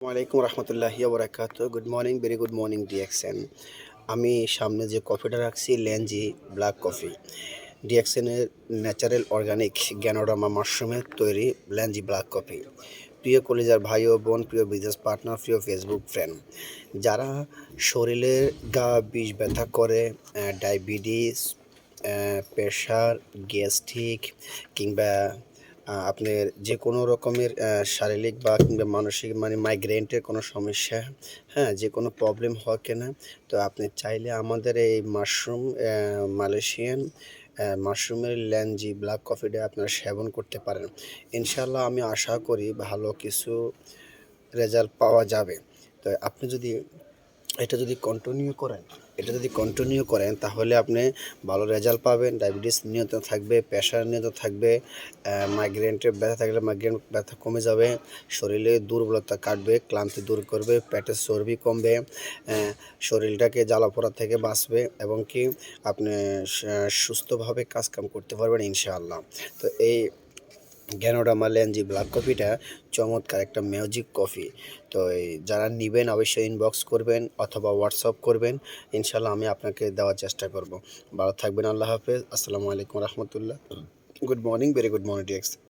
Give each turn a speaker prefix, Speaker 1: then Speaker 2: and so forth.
Speaker 1: ওয়ালাইকুম রহমতুল্লাহি ওবরাকাতু। Good morning, very good morning DXN. আমি সামনে যে কফিটা রাখছি ল্যাঞ্জি ব্ল্যাক কফি, ডিএক্সএনের ন্যাচারাল অর্গানিক গ্যানোডামা মাশরুমের তৈরি ল্যাঞ্জি ব্ল্যাক কফি। প্রিয় কলিজার ভাই ও বোন, প্রিয় বিজনেস পার্টনার, প্রিয় ফেসবুক ফ্রেন্ড, যারা শরীরের গা বিষ ব্যথা করে, ডায়াবেটিস, প্রেশার, গ্যাস্ট্রিক কিংবা আপনার যে কোনো রকমের শারীরিক বা কিংবা মানসিক মানে মাইগ্রেনের কোনো সমস্যা, হ্যাঁ, যে কোনো প্রবলেম হয় কেনা, তো আপনি চাইলে আমাদের এই মাশরুম মালয়েশিয়ান মাশরুমের ল্যাঞ্জি ব্ল্যাক কফিটা আপনারা সেবন করতে পারেন। ইনশাল্লাহ আমি আশা করি ভালো কিছু রেজাল্ট পাওয়া যাবে। তো আপনি যদি এটা যদি কন্টিনিউ করেন তাহলে আপনি ভালো রেজাল্ট পাবেন। ডায়াবেটিস নিয়ন্ত্রণ থাকবে, প্রেশার নিয়ন্ত্রণ থাকবে, মাইগ্রেনের ব্যথা থাকলে মাইগ্রেন ব্যথা কমে যাবে, শরীরে দুর্বলতা কাটবে, ক্লান্তি দূর করবে, পেটের চর্বি কমবে, শরীরটাকে জ্বালাপোড়া থেকে বাঁচবে এবং কি আপনি সুস্থভাবে কাজকাম করতে পারবেন ইনশাআল্লাহ। তো এই গ্যানোডামা ল্যাঞ্জি ব্ল্যাক কফিটা চমৎকার একটা ম্যাজিক কফি। তো যারা নেবেন অবশ্যই ইনবক্স করবেন অথবা হোয়াটসঅ্যাপ করবেন। ইনশাল্লাহ আমি আপনাকে দেওয়ার চেষ্টা করব। ভালো থাকবেন। আল্লাহ হাফেজ। আসসালামু আলাইকুম রহমতুল্লাহ। Good morning, very good morning dx.